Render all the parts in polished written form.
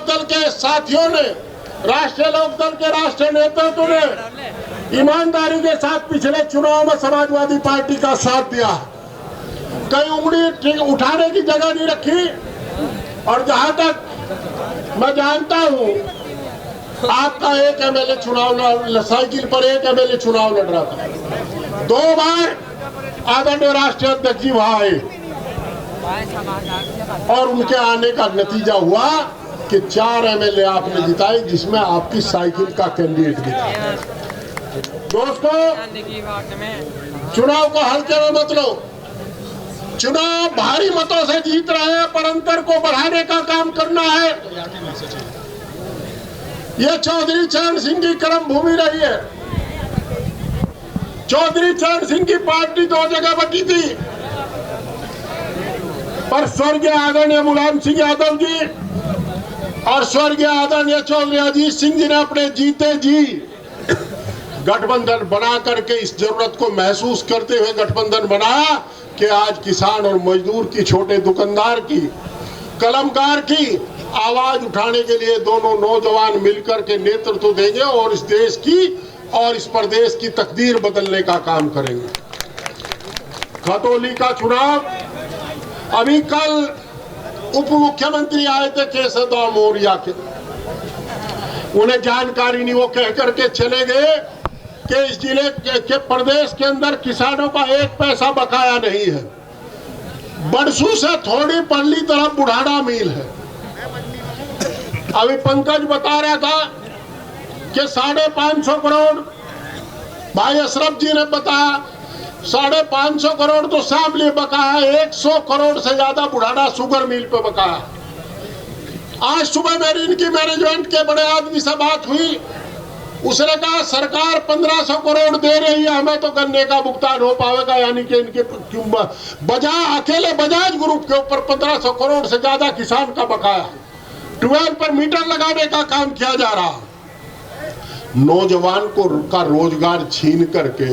लोकदल के साथियों ने, राष्ट्रीय लोकदल के राष्ट्रीय नेतृत्व ने ईमानदारी के साथ पिछले चुनाव में समाजवादी पार्टी का साथ दिया। कई उंगली उठाने की जगह नहीं रखी। और जहां तक मैं जानता हूं, आपका एक एमएलए चुनाव साइकिल पर एक एमएलए चुनाव लड़ रहा था। 2 बार आदरणीय राष्ट्रीय अध्यक्ष जी वहां आए और उनके आने का नतीजा हुआ कि 4 एमएलए आपने जिताए, जिसमें आपकी साइकिल का कैंडिडेट भी था। दोस्तों, चुनाव को हल्के में मत लो। चुनाव भारी मतों से जीत रहे हैं, पर अंतर को बढ़ाने का काम करना है। यह चौधरी चरण सिंह की कर्म भूमि रही है। चौधरी चरण सिंह की पार्टी 2 जगह बटी थी, पर स्वर्गीय आदरणीय मुलायम सिंह यादव जी और स्वर्गीय आदरणीय चौधरी अजीत सिंह जी ने अपने जीते जी गठबंधन बना करके इस जरूरत को महसूस करते हुए गठबंधन बनाया कि आज किसान और मजदूर की, छोटे दुकानदार की, कलमकार की आवाज उठाने के लिए दोनों नौजवान मिलकर के नेतृत्व देंगे और इस देश की और इस प्रदेश की तकदीर बदलने का काम करेंगे। खतौली का चुनाव, अभी कल उप मुख्यमंत्री आए थे केशव मौर्य के, उन्हें जानकारी नहीं, वो कह करके चले गए कि इस जिले के प्रदेश के अंदर किसानों का 1 पैसा बकाया नहीं है। बरसू से थोड़ी पल्ली तरफ बुढ़ाना मिल है। अभी पंकज बता रहा था कि 550 करोड़, भाई अशरफ जी ने बताया 550 करोड़ तो सब लिए बकाया, 100 करोड़ से ज्यादा बुढ़ाना शुगर मिल पे बकाया। आज सुबह मेरी इनकी मैनेजमेंट के बड़े आदमी से बात हुई, उसने कहा सरकार 1500 करोड़ दे रही है, हमें तो गन्ने का भुगतान हो पाएगा, यानी कि इनके अकेले बजाज ग्रुप के ऊपर 1500 करोड़ से ज्यादा किसान का बकाया। 12 पर मीटर लगाने का काम किया जा रहा। नौजवान का रोजगार छीन करके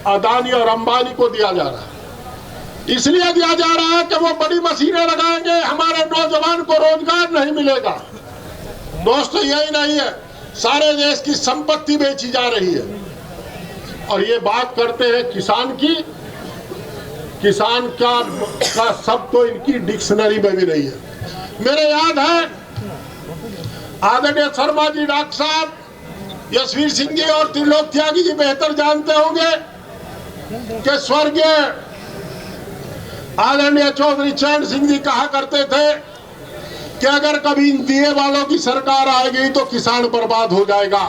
अदानी और अंबानी को दिया जा रहा है। इसलिए दिया जा रहा है कि वो बड़ी मशीनें लगाएंगे, हमारे नौजवान को रोजगार नहीं मिलेगा। दोस्तों, यही नहीं है, सारे देश की संपत्ति बेची जा रही है। और ये बात करते हैं किसान की, किसान का शब्द तो इनकी डिक्शनरी में भी नहीं है। मेरे याद है आदरणीय शर्मा जी, डॉक्टर साहब, यशवीर सिंह जी और त्रिलोक त्यागी जी बेहतर जानते होंगे कि स्वर्गीय आदरणीय चौधरी चरण सिंह जी कहा करते थे कि अगर कभी इन दिए वालों की सरकार आएगी तो किसान बर्बाद हो जाएगा।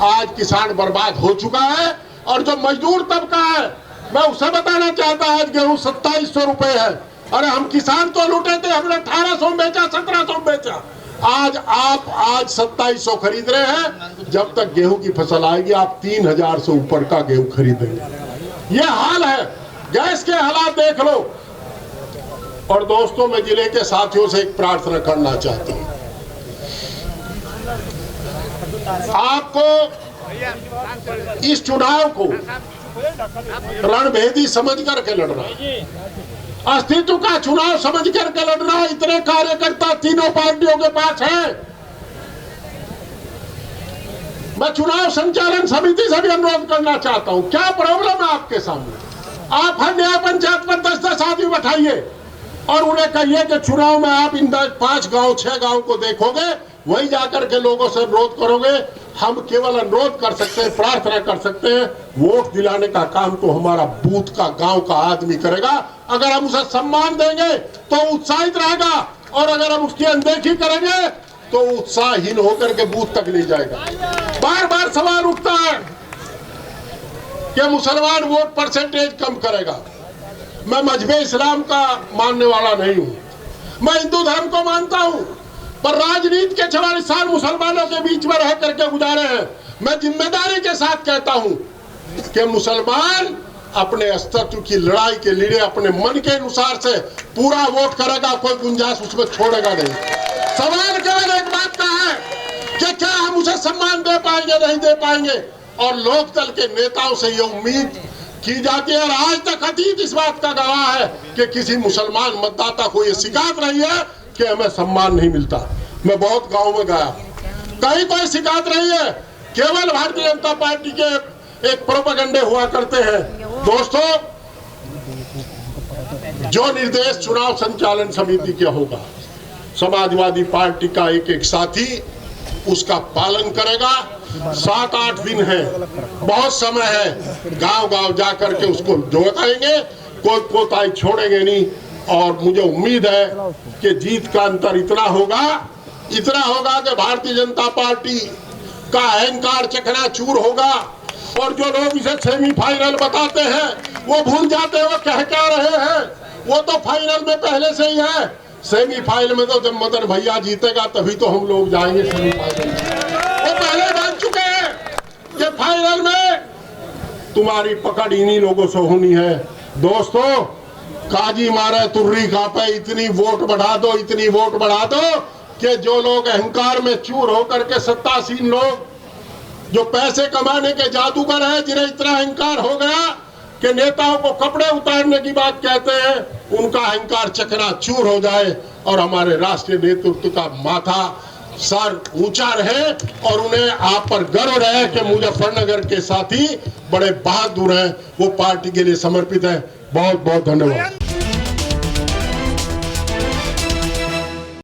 आज किसान बर्बाद हो चुका है। और जो मजदूर तबका है, मैं उसे बताना चाहता हूं, आज गेहूं 2700 रुपए है। अरे हम किसान तो लूटे थे, हमने 1800 बेचा, 1700 बेचा। आज 2700 खरीद रहे हैं। जब तक गेहूं की फसल आएगी आप 3000 से ऊपर का गेहूं खरीदेंगे। ये हाल है। गैस के हालात देख लो। और दोस्तों, मैं जिले के साथियों से एक प्रार्थना करना चाहता हूं, आपको इस चुनाव को रणभेदी समझ करके लड़ना, अस्तित्व का चुनाव समझ करके लड़ना। इतने कार्यकर्ता तीनों पार्टियों के पास हैं। मैं चुनाव संचालन समिति से भी अनुरोध करना चाहता हूं, क्या प्रॉब्लम है आपके सामने? आप हर न्याय पंचायत पर 10-10 आदमी बैठाइए और उन्हें कहिए कि चुनाव में आप इन 5 गांव 6 गांव को देखोगे, वही जाकर के लोगों से अनुरोध करोगे। हम केवल अनुरोध कर सकते हैं, प्रार्थना कर सकते हैं। वोट दिलाने का काम तो हमारा बूथ का, गांव का आदमी करेगा। अगर हम उसे सम्मान देंगे तो उत्साहित रहेगा, और अगर हम उसकी अनदेखी करेंगे तो उत्साहहीन होकर के बूथ तक नहीं जाएगा। बार बार सवाल उठता है कि मुसलमान वोट परसेंटेज कम करेगा। मैं मजहब इस्लाम का मानने वाला नहीं हूं, मैं हिंदू धर्म को मानता हूं, पर राजनीति के 44 साल मुसलमानों के बीच में रह करके गुजारे हैं। मैं जिम्मेदारी के साथ कहता हूं कि मुसलमान अपने अस्तित्व की लड़ाई के लिए अपने मन के अनुसार से पूरा वोट करेगा, कोई गुंजाइश उसमें छोड़ेगा नहीं। सवाल केवल एक बात का है कि क्या हम उसे सम्मान दे पाएंगे, नहीं दे पाएंगे। और लोकदल के नेताओं से ये उम्मीद की जाती है, और आज तक अतीत इस बात का गवाह है कि किसी मुसलमान मतदाता को ये शिकायत रही है कि हमें सम्मान नहीं मिलता। मैं बहुत गांव में गया, कहीं कोई शिकायत नहीं है, केवल भारतीय जनता पार्टी के एक प्रोपेगेंडे हुआ करते हैं। दोस्तों, जो निर्देश चुनाव संचालन समिति का होगा, समाजवादी पार्टी का एक एक साथी उसका पालन करेगा। 7-8 दिन है, बहुत समय है, गांव-गांव जाकर के उसको जोताएंगे, कोई कोताही छोड़ेंगे नहीं। और मुझे उम्मीद है कि जीत का अंतर इतना होगा कि भारतीय जनता पार्टी का अहंकार चकनाचूर होगा। और जो लोग इसे सेमीफाइनल बताते हैं वो भूल जाते हैं वो कह क्या रहे हैं। वो तो फाइनल में पहले से ही है। सेमीफाइनल में तो जब मदन भैया जीतेगा तभी तो हम लोग जाएंगे सेमीफाइनल। वो पहले मान चुके हैं कि फाइनल में तुम्हारी पकड़ इन्हीं लोगों से होनी है। दोस्तों, काजी मारे तुर्री कापे, इतनी वोट बढ़ा दो कि जो लोग अहंकार में चूर होकर के सत्तासीन लोग, जो पैसे कमाने के जादूगर हैं, जिन्हें इतना अहंकार हो गया कि नेताओं को कपड़े उतारने की बात कहते हैं, उनका अहंकार चकनाचूर हो जाए और हमारे राष्ट्रीय नेतृत्व का माथा सर ऊंचा रहे और उन्हें आप पर गर्व रहे कि मुजफ्फरनगर के साथी बड़े बहादुर हैं, वो पार्टी के लिए समर्पित है। बहुत बहुत धन्यवाद।